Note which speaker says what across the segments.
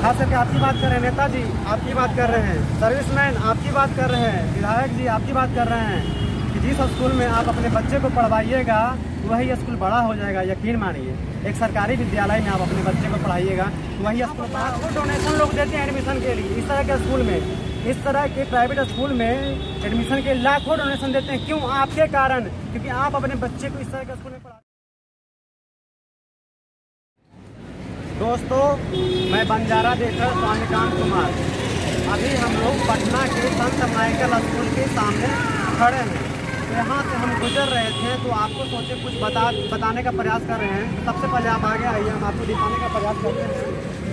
Speaker 1: खास करके आपकी बात कर रहे हैं, नेताजी आपकी बात कर रहे हैं, सर्विसमैन आपकी बात कर रहे हैं, विधायक जी आपकी बात कर रहे हैं कि जिस स्कूल में आप अपने बच्चे को पढ़वाइएगा वही स्कूल बड़ा हो जाएगा। यकीन मानिए, एक सरकारी विद्यालय में आप अपने बच्चे को पढ़ाइएगा वही स्कूल बड़ा। वो डोनेशन लोग देते हैं एडमिशन के लिए। इस तरह के स्कूल में, इस तरह के प्राइवेट स्कूल में एडमिशन के लाखों डोनेशन देते हैं। क्यों? आपके कारण, क्योंकि आप अपने बच्चे को इस तरह के स्कूल में पढ़ा। दोस्तों, मैं बंजारा देखकर स्वामीकांत कुमार। अभी हम लोग पटना के संत माइकल स्कूल के सामने खड़े हैं। यहाँ से हम गुजर रहे थे तो आपको सोचे कुछ बताने का प्रयास कर रहे हैं। सबसे पहले आप आगे आइए, हम आपको दिखाने का प्रयास करते हैं।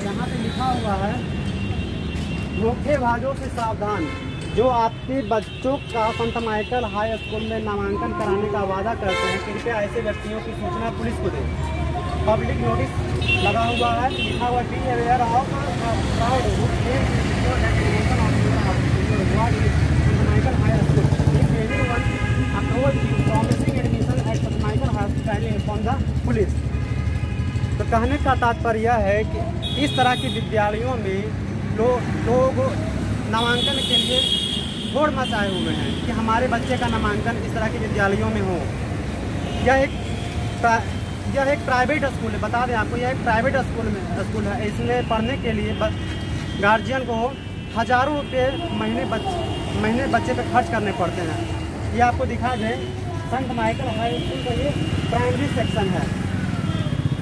Speaker 1: यहाँ पे लिखा हुआ है, धोखेबाजों से सावधान। जो आपके बच्चों का संत माइकल हाई स्कूल में नामांकन कराने का वादा करते हैं, कृपया ऐसे व्यक्तियों की सूचना पुलिस को दें। पब्लिक नोटिस लगा हुआ है, लिखा हुआ be aware of proud Michael high school promising admission at संत Michael high school inform the police. तो कहने का तात्पर्य है कि इस तरह के विद्यालयों में लोग नामांकन के लिए होड़ मचाए हुए हैं कि हमारे बच्चे का नामांकन इस तरह के विद्यालयों में हो। यह एक प्राइवेट स्कूल है, बता दें आपको, यह एक प्राइवेट स्कूल है। इसमें पढ़ने के लिए गार्जियन को हज़ारों रुपये महीने बच्चे पे खर्च करने पड़ते हैं। ये आपको दिखा दें, संत माइकल हाई स्कूल का ये प्राइमरी सेक्शन है।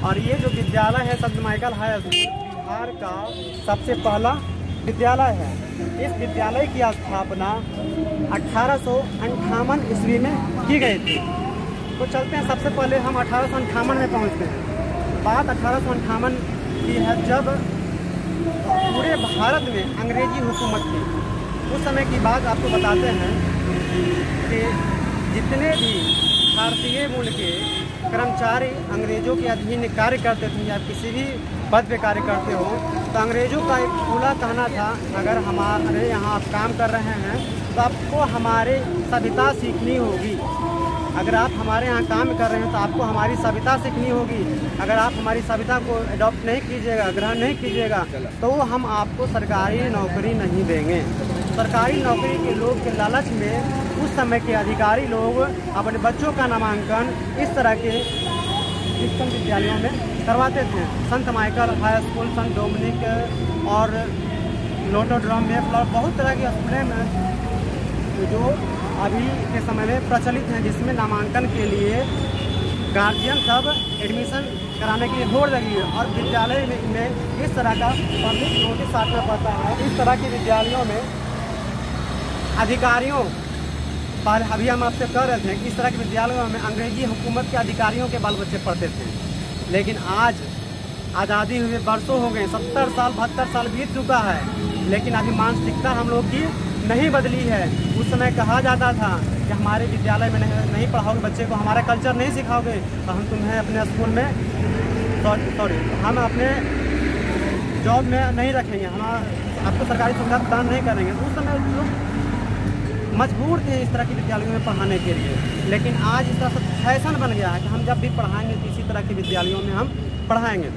Speaker 1: और ये जो विद्यालय है संत माइकल हाई स्कूल, बिहार का सबसे पहला विद्यालय है। इस विद्यालय की स्थापना 1858 ईस्वी में की गई थी। तो चलते हैं, सबसे पहले हम 1858 में पहुंचते हैं। बात 1858 की है, जब पूरे भारत में अंग्रेजी हुकूमत थी। उस समय की बात आपको बताते हैं कि जितने भी भारतीय मूल के कर्मचारी अंग्रेजों के अधीन कार्य करते थे या किसी भी पद पे कार्य करते हो, तो अंग्रेजों का एक खुला कहना था, अगर हमारे यहाँ आप काम कर रहे हैं तो आपको हमारे सभ्यता सीखनी होगी। अगर आप हमारे यहाँ काम कर रहे हैं तो आपको हमारी सभ्यता सीखनी होगी। अगर आप हमारी सभ्यता को अडॉप्ट नहीं कीजिएगा, ग्रहण नहीं कीजिएगा, तो हम आपको सरकारी नौकरी नहीं देंगे। सरकारी नौकरी के लोग के लालच में उस समय के अधिकारी लोग अपने बच्चों का नामांकन इस तरह के क्रिश्चियन विद्यालयों में करवाते थे। संत माइकल हाई स्कूल, संत डोमिनिक और लोटोड्रम में बहुत तरह के स्कूलें में जो अभी के समय में प्रचलित हैं, जिसमें नामांकन के लिए गार्जियन सब एडमिशन कराने के लिए होड़ लगी है। और विद्यालय में इस तरह का पब्लिक नोटिस साटना पड़ता है। इस तरह के विद्यालयों में अधिकारियों पर, अभी हम आपसे कह रहे थे कि इस तरह के विद्यालयों में अंग्रेजी हुकूमत के अधिकारियों के बाल बच्चे पढ़ते थे। लेकिन आज आज़ादी हुए वर्षों हो गए, 70 साल 72 साल बीत चुका है, लेकिन अभी मानसिकता हम लोग की नहीं बदली है। उस समय कहा जाता था कि हमारे विद्यालय में नहीं पढ़ाओगे बच्चे को, हमारा कल्चर नहीं सिखाओगे तो हम तुम्हें अपने स्कूल में हम अपने जॉब में नहीं रखेंगे, हम आपको सरकारी सुविधा प्रदान नहीं करेंगे। उस समय लोग मजबूर थे इस तरह के विद्यालयों में पढ़ाने के लिए। लेकिन आज इस तरह से फैशन बन गया है कि हम जब भी पढ़ाएंगे तो इसी तरह के विद्यालयों में हम पढ़ाएंगे।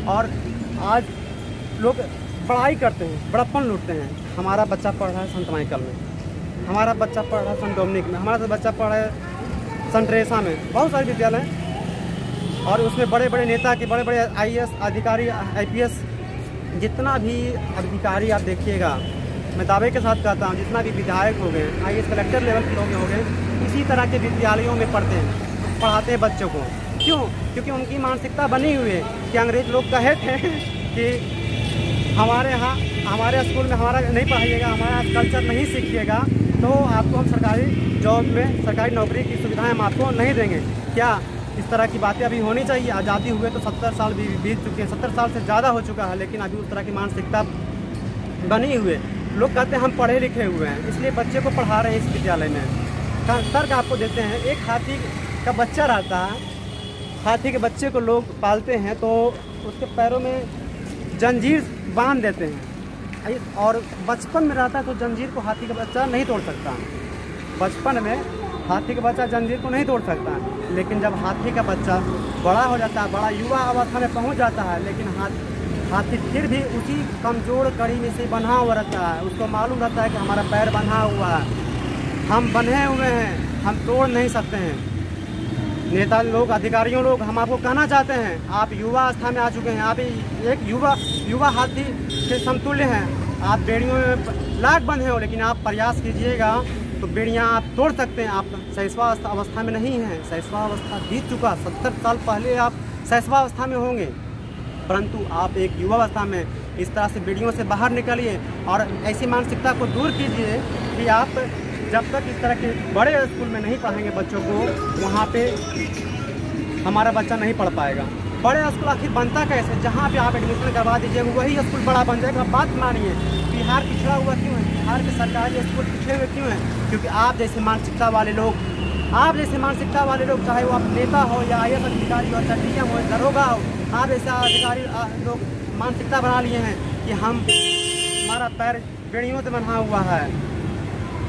Speaker 1: और आज लोग पढ़ाई करते हैं, बड़प्पन लूटते हैं। हमारा बच्चा पढ़ रहा है संत माइकल में, हमारा बच्चा पढ़ रहा है संत डोमिनिक में, हमारा बच्चा पढ़ रहा है संत टेरेसा में, बहुत सारे विद्यालय। और उसमें बड़े बड़े नेता के, बड़े बड़े IAS अधिकारी, IPS, जितना भी अधिकारी आप देखिएगा, मैं दावे के साथ कहता हूँ, जितना भी विधायक हो गए, IAS कलेक्टर लेवल के लोग हो गए, इसी तरह के विद्यालयों में पढ़ाते हैं बच्चों को। क्यों? क्योंकि उनकी मानसिकता बनी हुई है कि अंग्रेज लोग कहे थे कि हमारे यहाँ, हमारे स्कूल में हमारा नहीं पढ़ाइएगा, हमारा कल्चर नहीं सीखिएगा तो आपको हम सरकारी जॉब में, सरकारी नौकरी की सुविधाएं हम आपको नहीं देंगे। क्या इस तरह की बातें अभी होनी चाहिए? आज़ादी हुए तो 70 साल भी बीत चुके हैं, 70 साल से ज़्यादा हो चुका है, लेकिन अभी उस तरह की मानसिकता बनी हुए। लोग कहते हैं हम पढ़े लिखे हुए हैं, इसलिए बच्चे को पढ़ा रहे हैं इस विद्यालय में। तर्क आपको देते हैं, एक हाथी का बच्चा रहता है, हाथी के बच्चे को लोग पालते हैं तो उसके पैरों में जंजीर बांध देते हैं, और बचपन में रहता है तो जंजीर को हाथी का बच्चा नहीं तोड़ सकता। बचपन में हाथी का बच्चा जंजीर को नहीं तोड़ सकता, लेकिन जब हाथी का बच्चा बड़ा हो जाता है, बड़ा युवा अवस्था में पहुंच जाता है, लेकिन हाथी फिर भी उसी कमज़ोर कड़ी में से बंधा हुआ रहता है। उसको मालूम रहता है कि हमारा पैर बंधा हुआ है, हम बंधे हुए हैं, हम तोड़ नहीं सकते हैं। नेता लोग, अधिकारियों लोग, हम आपको कहना चाहते हैं, आप युवा अवस्था में आ चुके हैं, आप एक युवा हाथी के समतुल्य हैं। आप बेड़ियों में लाख बंधे हो, लेकिन आप प्रयास कीजिएगा तो बेड़ियाँ आप तोड़ सकते हैं। आप सैसवा अवस्था में नहीं हैं, सैसवा अवस्था बीत चुका। 70 साल पहले आप सैसवा अवस्था में होंगे, परंतु आप एक युवा अवस्था में इस तरह से बेड़ियों से बाहर निकलिए और ऐसी मानसिकता को दूर कीजिए कि आप जब तक इस तरह के बड़े स्कूल में नहीं पढ़ाएंगे बच्चों को, वहाँ पे हमारा बच्चा नहीं पढ़ पाएगा। बड़े स्कूल आखिर बनता कैसे? जहाँ पे आप एडमिशन करवा दीजिएगा वही स्कूल बड़ा बन जाएगा। बात मानिए, बिहार पिछड़ा हुआ क्यों है? बिहार के सरकारी स्कूल पिछड़े हुए क्यों हैं? क्योंकि आप जैसे मानसिकता वाले लोग, चाहे वो आप नेता हो या IAS अधिकारी हो, चाहे DM हो, दरोगा हो, आप ऐसे अधिकारी लोग मानसिकता बना लिए हैं कि हमारा पैर बेड़ियों से बंधा हुआ है,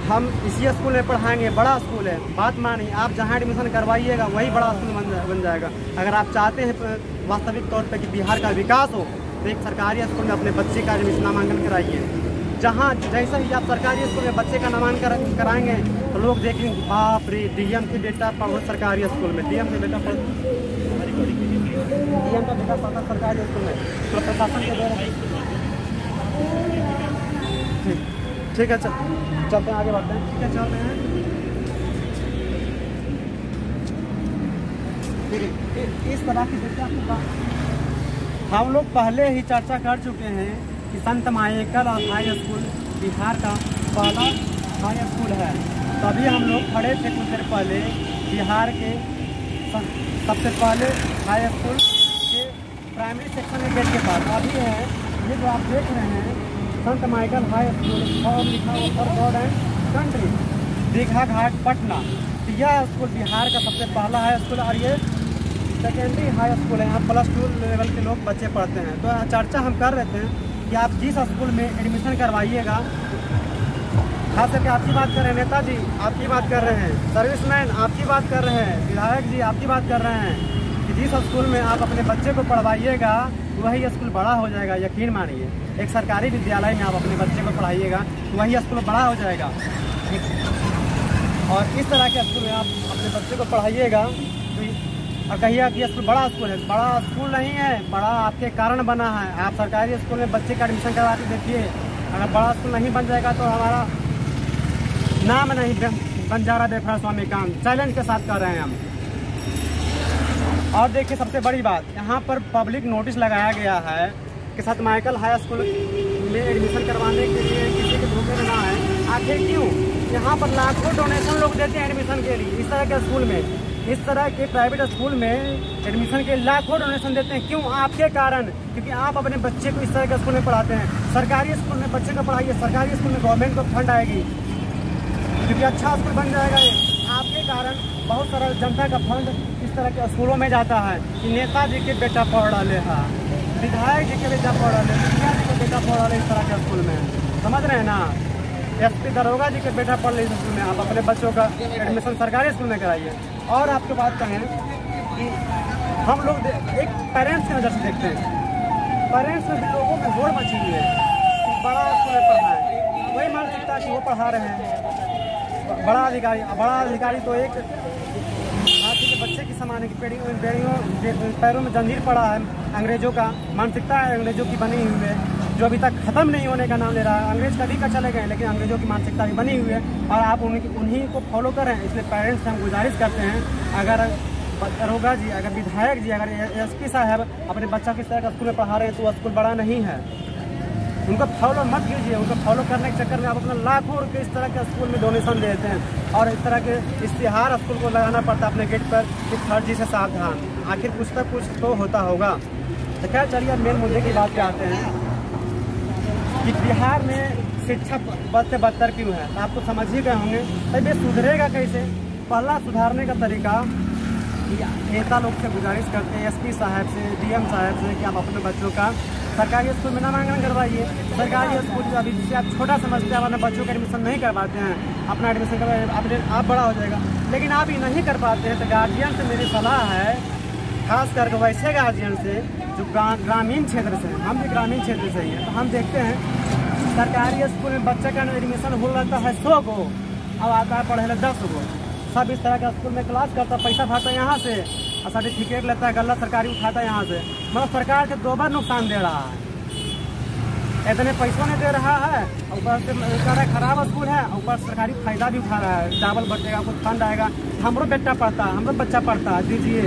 Speaker 1: हम इसी स्कूल में पढ़ाएंगे, बड़ा स्कूल है। बात मानिए, आप जहाँ एडमिशन करवाइएगा वही बड़ा स्कूल बन जाएगा। अगर आप चाहते हैं वास्तविक तौर पे कि बिहार का विकास हो, तो एक सरकारी स्कूल में अपने बच्चे का एडमिशन नामांकन कराइए। जहाँ जैसे ही आप सरकारी स्कूल में बच्चे का नामांकन कराएंगे तो लोग देखेंगे, बाप रे, DM के बेटा पढ़ो सरकारी स्कूल में, DM का बेटा पढ़ता सरकारी स्कूल में, तो प्रशासन के द्वारा। ठीक है, चलते हैं, आगे बढ़ते हैं। ठीक है, चलते हैं। इस तरह की हम लोग पहले ही चर्चा कर चुके हैं कि संत मायेकल हाई स्कूल बिहार का पहला हाई स्कूल है। तभी हम लोग खड़े थे कुछ देर पहले बिहार के सबसे पहले हाई स्कूल के प्राइमरी सेक्शन में गेट के पास। अभी है ये जो आप देख रहे हैं, संत माइकल हाई स्कूल और लिखा हुआ for god and country, Digha Ghat, Patna. यह स्कूल बिहार का सबसे पहला हाई स्कूल और ये सेकेंडरी हाई स्कूल है। यहाँ +2 लेवल के लोग बच्चे पढ़ते हैं। तो चर्चा हम कर रहे थे कि आप जिस स्कूल में एडमिशन करवाइएगा, खास करके आपकी बात कर रहे हैं, नेताजी आपकी बात कर रहे हैं, सर्विसमैन आपकी बात कर रहे हैं, विधायक जी आपकी बात कर रहे हैं कि जिस स्कूल में आप अपने बच्चे को पढ़वाइएगा वही स्कूल बड़ा हो जाएगा। यकीन मानिए, एक सरकारी विद्यालय में आप अपने बच्चे को पढ़ाइएगा वही स्कूल बड़ा हो जाएगा। और इस तरह के स्कूल में आप अपने बच्चे को पढ़ाइएगा और कहिएगा कि स्कूल बड़ा स्कूल है। बड़ा स्कूल नहीं है, बड़ा आपके कारण बना है। आप सरकारी स्कूल में बच्चे का एडमिशन करवा के देखिए, अगर बड़ा स्कूल नहीं बन जाएगा तो हमारा नाम नहीं बंजारा बेफरा स्वामी काम, चैलेंज के साथ कर रहे हैं हम। और देखिए, सबसे बड़ी बात, यहाँ पर पब्लिक नोटिस लगाया गया है कि संत माइकल हाई स्कूल में एडमिशन करवाने के लिए किसी के धोखे में ना है। आखिर क्यों? यहाँ पर लाखों डोनेशन लोग देते हैं एडमिशन के लिए। इस तरह के स्कूल में, इस तरह के प्राइवेट स्कूल में एडमिशन के लाखों डोनेशन देते हैं। क्यों? आपके कारण, क्योंकि आप अपने बच्चे को इस तरह के स्कूल में पढ़ाते हैं। सरकारी स्कूल में बच्चे को पढ़ाइए, सरकारी स्कूल में गवर्नमेंट को फंड आएगी, क्योंकि अच्छा स्कूल बन जाएगा। ये आपके कारण बहुत सारा जनता का फंड इस तरह के स्कूलों में जाता है कि नेताजी के बेटा पढ़ रहे हैं, विधायक जी के बेटा पढ़ रहे हैं, मुखिया जी के बेटा पढ़ रहे, इस तरह के स्कूल में। समझ रहे हैं ना? SP दरोगा जी के बेटा पढ़ रहे इस स्कूल में। आप अपने बच्चों का एडमिशन सरकारी स्कूल में कराइए। और आपके बात कहें कि हम लोग एक पेरेंट्स की नज़र से देखते हैं, पेरेंट्स में भी लोगों में होड़ मची हुई है कि बड़ा स्कूल में पढ़ाएं, वही मानसिकता कि वो पढ़ा रहे हैं। बड़ा अधिकारी तो एक हाथी के बच्चे की समान है कि पैरों में जंजीर पड़ा है। अंग्रेजों का मानसिकता है, अंग्रेजों की बनी हुई है, जो अभी तक ख़त्म नहीं होने का नाम ले रहा है। अंग्रेज कभी का चले गए, लेकिन अंग्रेजों की मानसिकता भी बनी हुई है और आप उन्हीं को फॉलो कर रहे हैं। इसलिए पेरेंट्स से हम गुजारिश करते हैं, अगर दरोगा जी, अगर विधायक जी, अगर SP साहब अपने बच्चा किस तरह का स्कूल में पढ़ा रहे हैं तो वह स्कूल बड़ा नहीं है। उनको फॉलो मत कीजिए। उनको फॉलो करने के चक्कर में आप अपना लाखों रुपये इस तरह के स्कूल में डोनेशन देते हैं और इस तरह के इश्तिहार स्कूल को लगाना पड़ता है अपने गेट पर कि फर्जी से सावधान। आखिर कुछ तक कुछ तो होता होगा। तो क्या, चलिए मेन मुद्दे की बात पे आते हैं कि बिहार में शिक्षा बद से बदतर क्यों है। आप तो समझ ही गए होंगे। तब ये सुधरेगा कैसे? पहला सुधारने का तरीका, नेता लोग से गुजारिश करते हैं, SP साहब से, DM साहब से, कि आप अपने बच्चों का सरकारी स्कूल में नामांकन करवाइए। सरकारी स्कूल अभी जिसे आप छोटा समझते हैं, अपने बच्चों का एडमिशन नहीं करवाते हैं, अपना एडमिशन करवाइए, आप बड़ा हो जाएगा। लेकिन आप ये नहीं कर पाते हैं तो गार्जियन से मेरी सलाह है खास करके वैसे गार्जियन से जो ग्रामीण क्षेत्र से हैं, हम भी ग्रामीण क्षेत्र से ही हैं, तो हम देखते हैं सरकारी स्कूल में बच्चे का एडमिशन हो रहता है 100 को, अब आता है पढ़े 10 को। सब इस तरह के स्कूल में क्लास करता है, पैसा भरता है यहाँ से और सर्टिफिकेट लेता है, गल्ला सरकारी उठाता है यहाँ से। मतलब सरकार के 2 बार नुकसान दे रहा है, इतने पैसों नहीं दे रहा है, ऊपर से कह रहा है खराब स्कूल है, ऊपर सरकारी फायदा भी उठा रहा है। चावल बचेगा, कुछ फंड आएगा, हमरो बेटा पढ़ता है, हमरो बच्चा पढ़ता है, दीजिए।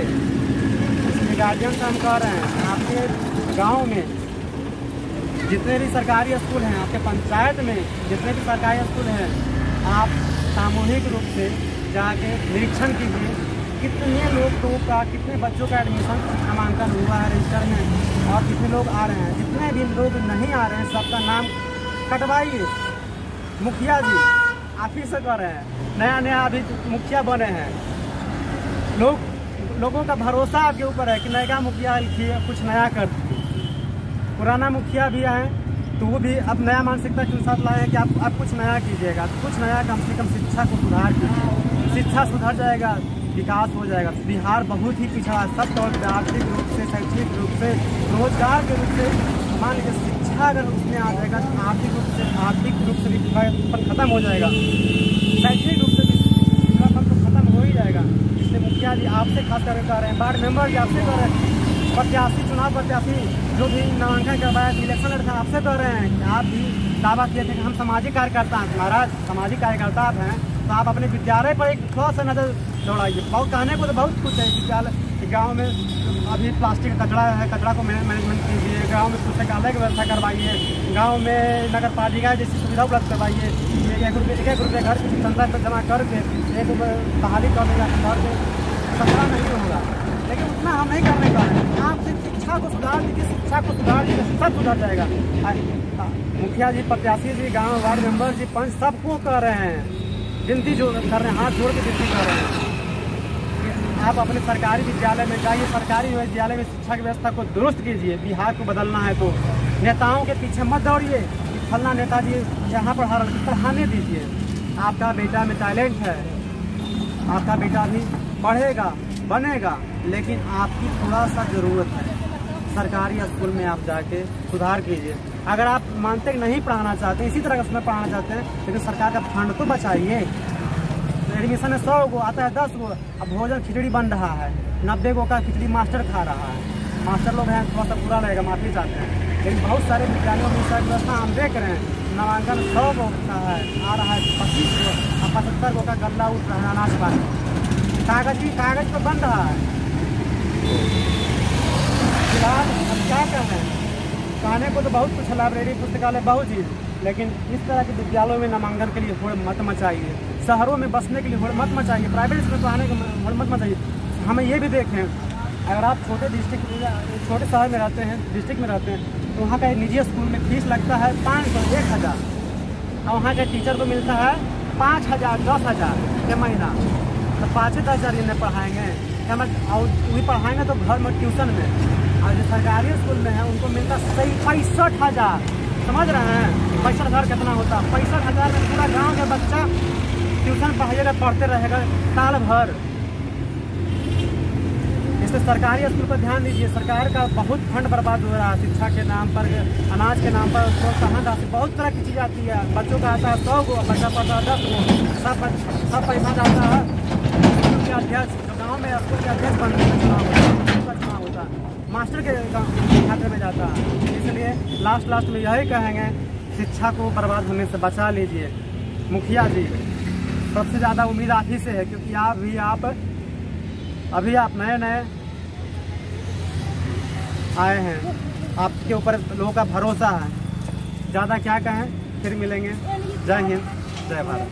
Speaker 1: इसलिए गार्जियन से हम कह रहे हैं आपके गांव में जितने भी सरकारी स्कूल हैं, आपके पंचायत में जितने भी सरकारी स्कूल हैं, आप सामूहिक रूप से जाके निरीक्षण कीजिए कितने लोगों का, कितने बच्चों का एडमिशन नामांकन हुआ है रजिस्टर में और कितने लोग आ रहे हैं। जितने भी लोग नहीं आ रहे हैं सबका नाम कटवाइए। मुखिया जी आप ही से कर रहे हैं, नया अभी मुखिया बने हैं, लोगों का भरोसा आपके ऊपर है कि नया मुखिया कुछ नया कर। पुराना मुखिया भी आए तो वो भी अब नया मानसिकता के साथ लाए हैं कि आप कुछ नया कीजिएगा, कुछ नया कम से कम शिक्षा को सुधार कीजिए। शिक्षा सुधर जाएगा, विकास हो जाएगा। बिहार बहुत ही पिछड़ा सब तौर पर, आर्थिक रूप से, शैक्षणिक रूप से, रोजगार के रूप से। मान लीजिए शिक्षा अगर उसमें आ जाएगा तो आर्थिक रूप से भी खत्म हो जाएगा, शैक्षणिक रूप से भी तो खत्म हो ही जाएगा। इसलिए मुखिया जी आपसे खास करके कह रहे हैं, वार्ड मेंबर जी आपसे कह रहे हैं, चुनाव प्रत्याशी जो भी नामांकन करवाया इलेक्शन लड़ता है आपसे कह रहे हैं कि आप भी दावा किए थे कि हम सामाजिक कार्यकर्ता हैं। महाराज सामाजिक कार्यकर्ता आप हैं तो आप अपने विद्यालय पर एक थोड़ा सा नजर दौड़ाइए। बहुत कहने को तो बहुत कुछ है, विद्यालय गाँव में अभी प्लास्टिक का कचरा है, कचरा को मैनेजमेंट कीजिए, गाँव में पुस्तकालय की व्यवस्था करवाइए, गाँव में नगर पालिका जैसी सुविधा उपलब्ध करवाइए। 1 रुपये घर की संस्था पर जमा करके 1 रुपये बहाली कर देगा, खतरा नहीं होगा। लेकिन उतना हम नहीं करने का है। आप सिर्फ शिक्षा को सुधार दीजिए, सब सुधर जाएगा। मुखिया जी, प्रत्याशी जी, गांव वार्ड मेंबर जी, पंच सबको कह रहे हैं, विनती जो कर रहे हैं, हाथ जोड़ के विनती कर रहे हैं कि आप अपने सरकारी विद्यालय में जाइए, सरकारी विद्यालय में शिक्षा की व्यवस्था को दुरुस्त कीजिए। बिहार को बदलना है तो नेताओं के पीछे मत दौड़िए कि फलना नेताजी यहाँ पढ़ाने दीजिए। आपका बेटा में टैलेंट है, आपका बेटा भी पढ़ेगा, बनेगा, लेकिन आपकी थोड़ा सा ज़रूरत है। सरकारी स्कूल में आप जाके सुधार कीजिए। अगर आप मानते कि नहीं पढ़ाना चाहते, इसी तरह का उसमें पढ़ाना चाहते हैं, लेकिन सरकार का फंड तो बचाइए। एडमिशन में 100 को आता है 10 को, अब भोजन खिचड़ी बन रहा है, 90 को का खिचड़ी मास्टर खा रहा है। मास्टर लोग हैं थोड़ा सा बुरा लगेगा, माफ़ी चाहते हैं, लेकिन बहुत सारे विद्यालयों में ऐसा व्यवस्था हम देख रहे हैं। नामांकन 100 को का है, आ रहा है 25 को, अब 75 को का गल्ला उठ रहा है, अनाज पानी कागज पर बन रहा है। फिलहाल अब क्या कर रहे हैं, कहने को तो बहुत कुछ है, लाइब्रेरी पुस्तकालय बहुत चीज़, लेकिन इस तरह के विद्यालयों में नामांकन के लिए होड़ मत मचाइए, शहरों में बसने के लिए होड़ मत मचाइए, प्राइवेट स्कूल में आने के होड़ मत मचाइए। हमें ये भी देखें, अगर आप छोटे शहर में रहते हैं, डिस्ट्रिक्ट में रहते हैं, तो वहाँ का निजी स्कूल में फीस लगता है 500, 1000, और वहाँ के टीचर को मिलता है 5000, 10,000 के महीना। तो 5-10 दिन पढ़ाएंगे क्या, और वही पढ़ाएंगे तो घर में ट्यूशन में। और जो सरकारी स्कूल में है उनको मिलता 65,000। समझ रहे हैं 65,000 कितना होता है? 65,000 में पूरा गांव का बच्चा ट्यूशन पढ़ाइएगा, पढ़ते रहेगा साल भर। इसलिए सरकारी स्कूल पर ध्यान दीजिए। सरकार का बहुत फंड बर्बाद हो रहा है, शिक्षा के नाम पर, अनाज के नाम पर, प्रोत्साहन राशि, बहुत तरह की चीज़ आती है। बच्चों का आता है 100 को, बच्चा पढ़ता है 10 को, सब पैसा जाता है स्कूल के अध्यक्ष, जो गाँव में स्कूल के अध्यक्ष बनने का चुनाव होता है, मास्टर के खाते में जाता है। इसलिए लास्ट में यही कहेंगे, शिक्षा को बर्बाद होने से बचा लीजिए। मुखिया जी, सबसे ज़्यादा उम्मीद आप ही से है, क्योंकि अभी आप नए आए हैं, आपके ऊपर लोगों का भरोसा है। ज़्यादा क्या कहें, फिर मिलेंगे। जय हिंद, जय भारत।